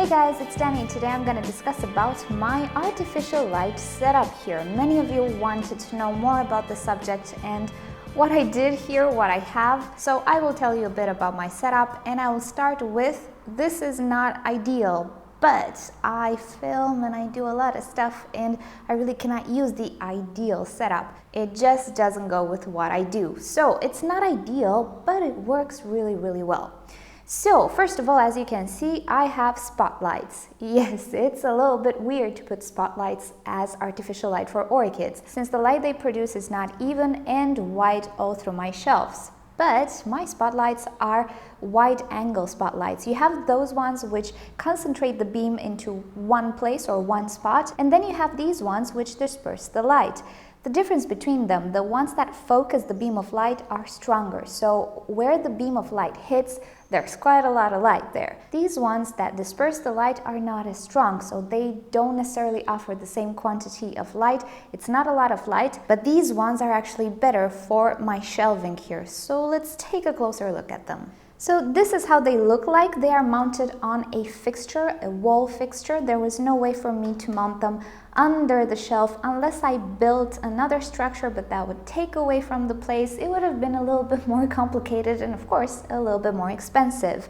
Hey guys, it's Danny. Today I'm going to discuss about my artificial light setup here. Many of you wanted to know more about the subject and what I did here, what I have. So I will tell you a bit about my setup, and I will start with, this is not ideal, but I film and I do a lot of stuff and I really cannot use the ideal setup. It just doesn't go with what I do. So it's not ideal, but it works really, really well. So first of all, as you can see, I have spotlights. Yes, it's a little bit weird to put spotlights as artificial light for orchids, since the light they produce is not even and white all through my shelves. But my spotlights are wide angle spotlights. You have those ones which concentrate the beam into one place or one spot, and then you have these ones which disperse the light. The difference between them, the ones that focus the beam of light are stronger. So where the beam of light hits, there's quite a lot of light there. These ones that disperse the light are not as strong, so they don't necessarily offer the same quantity of light. It's not a lot of light, but these ones are actually better for my shelving here. So let's take a closer look at them. So this is how they look like. They are mounted on a fixture, a wall fixture. There was no way for me to mount them under the shelf unless I built another structure, but that would take away from the place. It would have been a little bit more complicated and of course a little bit more expensive.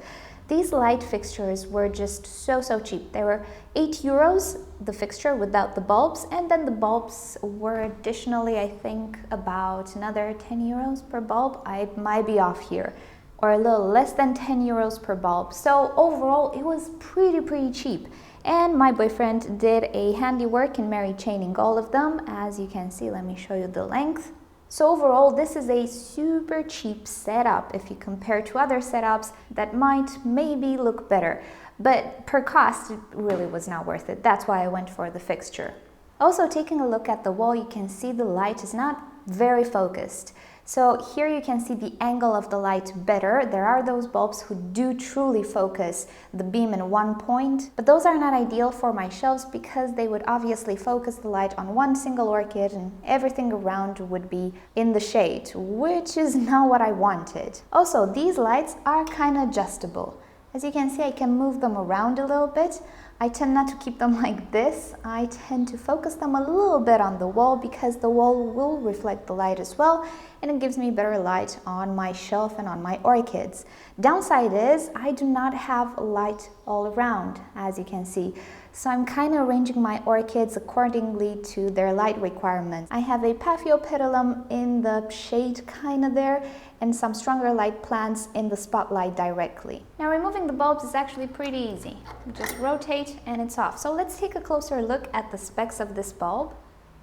These light fixtures were just so cheap. They were €8, the fixture without the bulbs, and then the bulbs were additionally, I think, about another €10 per bulb. I might be off here, or a little less than €10 per bulb. So overall it was pretty cheap. And my boyfriend did a handiwork in Mary chaining all of them. As you can see, let me show you the length. So overall, this is a super cheap setup if you compare to other setups that might maybe look better. But per cost, it really was not worth it. That's why I went for the fixture. Also, taking a look at the wall, you can see the light is not very focused. So here you can see the angle of the light better. There are those bulbs who do truly focus the beam in one point, but those are not ideal for my shelves because they would obviously focus the light on one single orchid and everything around would be in the shade, which is not what I wanted. Also, these lights are kind of adjustable. As you can see, I can move them around a little bit. I tend not to keep them like this. I tend to focus them a little bit on the wall because the wall will reflect the light as well, and it gives me better light on my shelf and on my orchids. Downside is I do not have light all around, as you can see. So I'm kind of arranging my orchids accordingly to their light requirements. I have a Paphiopedilum in the shade kind of there, and some stronger light plants in the spotlight directly. Now removing the bulbs is actually pretty easy. You just rotate and it's off. So let's take a closer look at the specs of this bulb.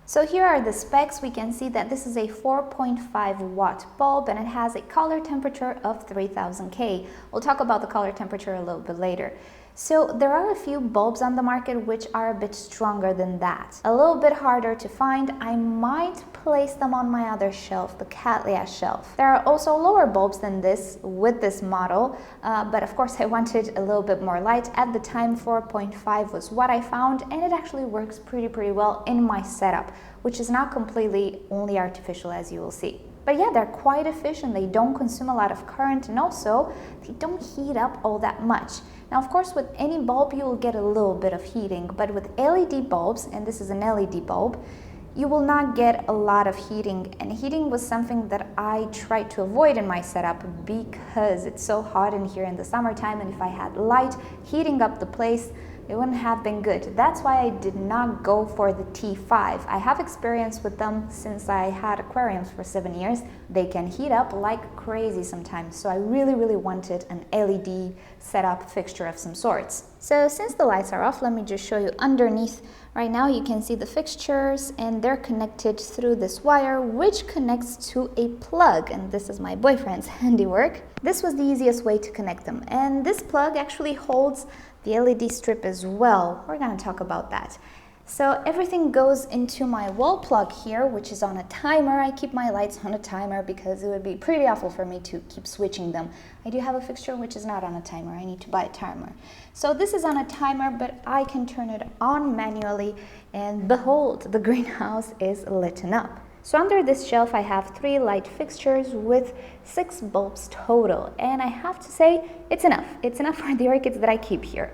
So here are the specs. We can see that this is a 4.5 watt bulb and it has a color temperature of 3000 K. We'll talk about the color temperature a little bit later. So there are a few bulbs on the market which are a bit stronger than that. A little bit harder to find. I might place them on my other shelf, the Cattleya shelf. There are also lower bulbs than this with this model, but of course I wanted a little bit more light. At the time 4.5 was what I found, and it actually works pretty well in my setup, which is not completely only artificial, as you will see. But yeah, they're quite efficient. They don't consume a lot of current, and also they don't heat up all that much. Now, of course, with any bulb, you will get a little bit of heating, but with LED bulbs, and this is an LED bulb, you will not get a lot of heating. And heating was something that I tried to avoid in my setup because it's so hot in here in the summertime, and if I had light heating up the place, it wouldn't have been good. That's why I did not go for the T5. I have experience with them since I had aquariums for 7 years. They can heat up like crazy sometimes, so I really wanted an LED setup fixture of some sorts. So since the lights are off, let me just show you underneath. Right now you can see the fixtures and they're connected through this wire which connects to a plug, and this is my boyfriend's handiwork. This was the easiest way to connect them, and this plug actually holds the LED strip as well. We're going to talk about that. So everything goes into my wall plug here, which is on a timer. I keep my lights on a timer because it would be pretty awful for me to keep switching them. I do have a fixture which is not on a timer. I need to buy a timer. So this is on a timer, but I can turn it on manually, and behold, the greenhouse is lit up. So under this shelf I have 3 light fixtures with 6 bulbs total, and I have to say it's enough. It's enough for the orchids that I keep here.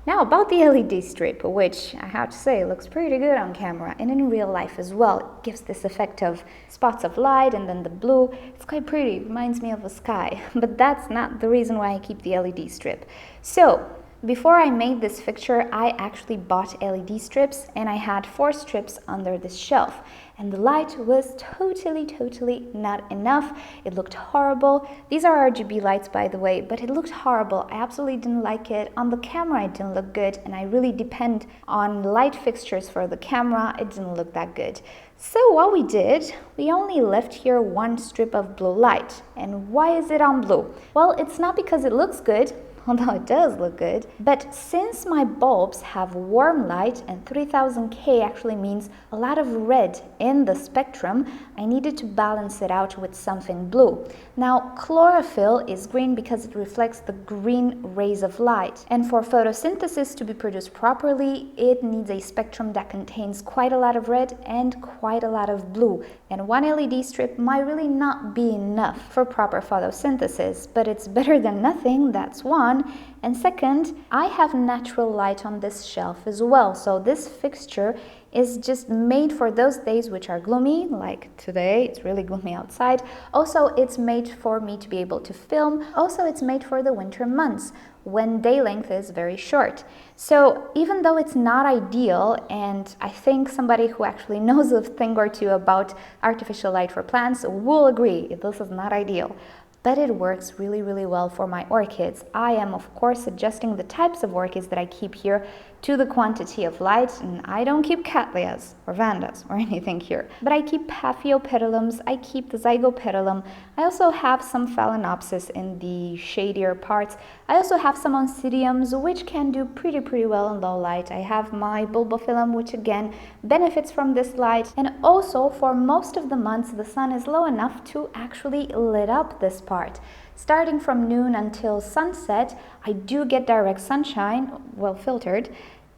Now about the LED strip, which I have to say looks pretty good on camera and in real life as well. It gives this effect of spots of light and then the blue. It's quite pretty, it reminds me of a sky, but that's not the reason why I keep the LED strip. So before I made this fixture, I actually bought LED strips and I had 4 strips under this shelf. And the light was totally not enough. It looked horrible. These are RGB lights, by the way, but it looked horrible. I absolutely didn't like it. On the camera, it didn't look good, and I really depend on light fixtures for the camera. It didn't look that good. So what we did, we only left here 1 strip of blue light. And why is it on blue? Well, it's not because it looks good, although it does look good, but since my bulbs have warm light and 3000K actually means a lot of red in the spectrum, I needed to balance it out with something blue. Now, chlorophyll is green because it reflects the green rays of light, and for photosynthesis to be produced properly, it needs a spectrum that contains quite a lot of red and quite a lot of blue, and 1 LED strip might really not be enough for proper photosynthesis, but it's better than nothing, that's one. And second, I have natural light on this shelf as well, so this fixture is just made for those days which are gloomy, like today. It's really gloomy outside. Also, it's made for me to be able to film. Also, it's made for the winter months when day length is very short. So even though it's not ideal, and I think somebody who actually knows a thing or two about artificial light for plants will agree, this is not ideal, but it works really well for my orchids. I am of course adjusting the types of orchids that I keep here to the quantity of light, and I don't keep cattleyas or vandas or anything here, but I keep Paphiopedilums, I keep the Zygopetalum, I also have some Phalaenopsis in the shadier parts, I also have some Oncidiums which can do pretty well in low light, I have my Bulbophyllum which again benefits from this light, and also for most of the months the sun is low enough to actually lit up this part. Starting from noon until sunset, I do get direct sunshine, well filtered,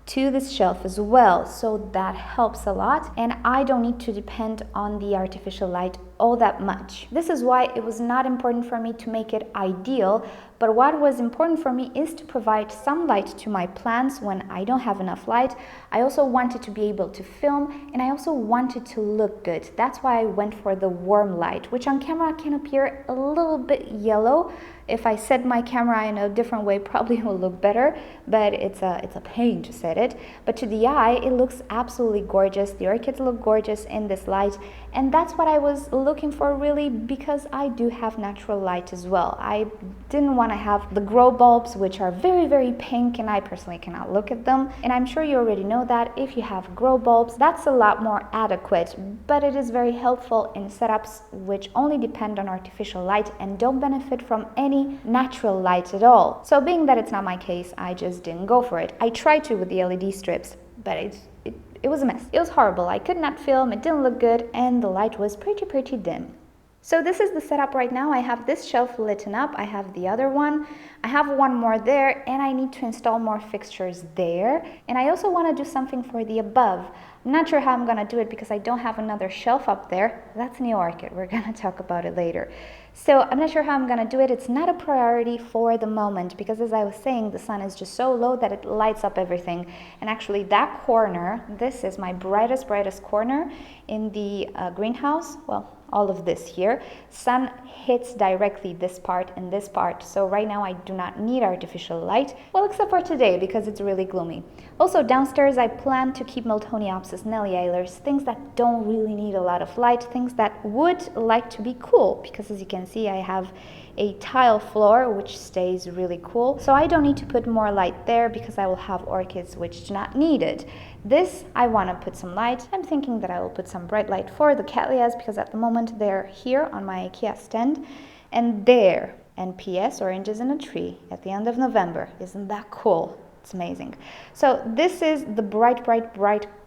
to this shelf as well, so that helps a lot, and I don't need to depend on the artificial light all that much. This is why it was not important for me to make it ideal, but what was important for me is to provide some light to my plants when I don't have enough light. I also wanted to be able to film, and I also wanted to look good. That's why I went for the warm light, which on camera can appear a little bit yellow. If I set my camera in a different way, probably it will look better, but it's a pain to set it. But to the eye, it looks absolutely gorgeous. The orchids look gorgeous in this light, and that's what I was looking for really, because I do have natural light as well. I didn't want to have the grow bulbs, which are very pink, and I personally cannot look at them. And I'm sure you already know that if you have grow bulbs, that's a lot more adequate, but it is very helpful in setups which only depend on artificial light and don't benefit from any natural light at all. So being that it's not my case, I just didn't go for it. I tried to with the LED strips, but it was a mess. It was horrible. I could not film, it didn't look good, and the light was pretty dim. So this is the setup right now. I have this shelf lit up, I have the other one, I have one more there, and I need to install more fixtures there. And I also want to do something for the above. I'm not sure how I'm going to do it because I don't have another shelf up there. That's a new orchid. We're going to talk about it later. So I'm not sure how I'm going to do it. It's not a priority for the moment because, as I was saying, the sun is just so low that it lights up everything. And actually that corner, this is my brightest corner in the greenhouse. Well, all of this here, sun hits directly this part and this part. So right now I do not need artificial light, well, except for today because it's really gloomy. Also downstairs I plan to keep Miltoniopsis nelliolus, things that don't really need a lot of light, things that would like to be cool, because as you can see I have a tile floor which stays really cool. So I don't need to put more light there because I will have orchids which do not need it. This, I want to put some light. I'm thinking that I will put some bright light for the cattleyas because at the moment they're here on my IKEA stand, and there. And P.S. Oranges in a tree at the end of November. Isn't that cool? It's amazing. So this is the bright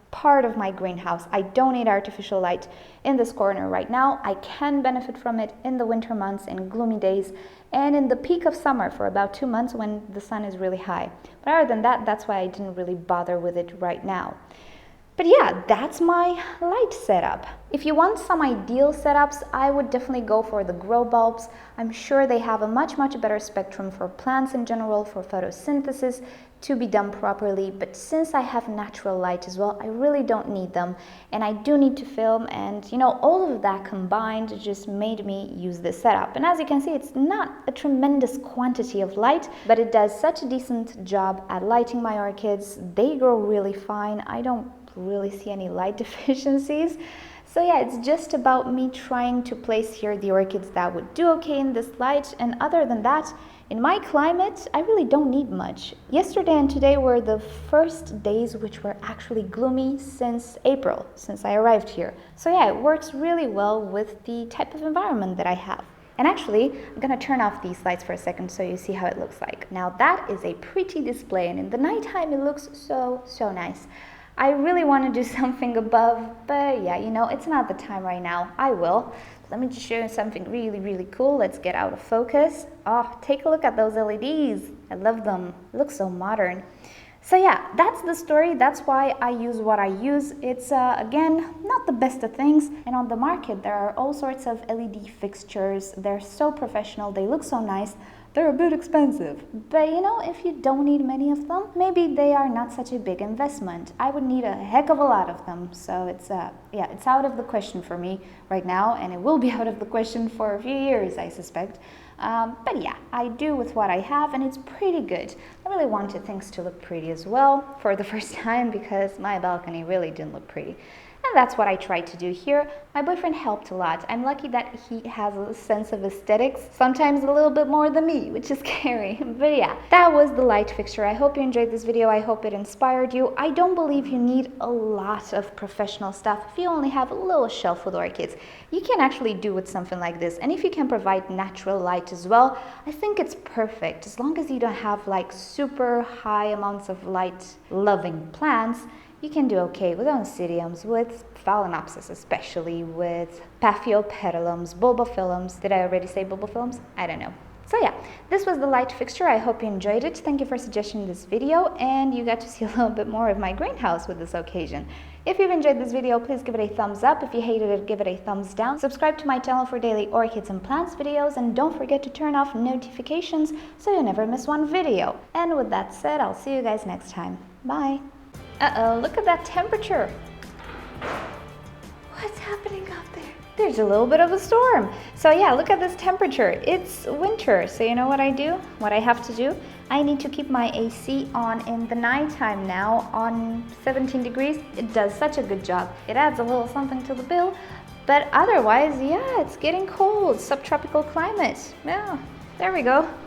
part of my greenhouse. I don't need artificial light in this corner right now. I can benefit from it in the winter months, in gloomy days, and in the peak of summer for about 2 months when the sun is really high. But other than that, that's why I didn't really bother with it right now. But yeah, that's my light setup. If you want some ideal setups, I would definitely go for the grow bulbs. I'm sure they have a much better spectrum for plants in general, for photosynthesis to be done properly. But since I have natural light as well, I really don't need them. And I do need to film, and you know, all of that combined just made me use this setup. And as you can see, it's not a tremendous quantity of light, but it does such a decent job at lighting my orchids. They grow really fine. I don't really see any light deficiencies. So yeah, it's just about me trying to place here the orchids that would do okay in this light, and other than that, in my climate, I really don't need much. Yesterday and today were the first days which were actually gloomy since April, since I arrived here. So yeah, it works really well with the type of environment that I have. And actually, I'm gonna turn off these lights for a second so you see how it looks like. Now that is a pretty display, and in the nighttime it looks so nice. I really want to do something above, but yeah, you know, it's not the time right now. I will. Let me just show you something really cool. Let's get out of focus. Oh, take a look at those LEDs. I love them. It looks so modern. So yeah, that's the story. That's why I use what I use. It's, again, not the best of things. And on the market, there are all sorts of LED fixtures. They're so professional. They look so nice. They're a bit expensive, but you know, if you don't need many of them, maybe they are not such a big investment. I would need a heck of a lot of them, so it's yeah, it's out of the question for me right now, and it will be out of the question for a few years, I suspect. But yeah, I do with what I have, and it's pretty good. I really wanted things to look pretty as well for the first time, because my balcony really didn't look pretty. And that's what I tried to do here. My boyfriend helped a lot. I'm lucky that he has a sense of aesthetics, sometimes a little bit more than me, which is scary. But yeah, that was the light fixture. I hope you enjoyed this video. I hope it inspired you. I don't believe you need a lot of professional stuff if you only have a little shelf with orchids. You can actually do with something like this. And if you can provide natural light as well, I think it's perfect. As long as you don't have like super high amounts of light loving plants, you can do okay with oncidiums, with phalaenopsis, especially with paphiopedilums, bulbophyllums. Did I already say bulbophyllums? I don't know. So yeah, this was the light fixture. I hope you enjoyed it. Thank you for suggesting this video, and you got to see a little bit more of my greenhouse with this occasion. If you've enjoyed this video, please give it a thumbs up. If you hated it, give it a thumbs down. Subscribe to my channel for daily orchids and plants videos, and don't forget to turn off notifications so you never miss one video. And with that said, I'll see you guys next time. Bye. Uh-oh, look at that temperature. What's happening up there? There's a little bit of a storm. So yeah, look at this temperature. It's winter, so you know what I do? What I have to do? I need to keep my AC on in the nighttime now on 17 degrees. It does such a good job. It adds a little something to the bill, but otherwise, yeah, it's getting cold. Subtropical climate. Yeah, there we go.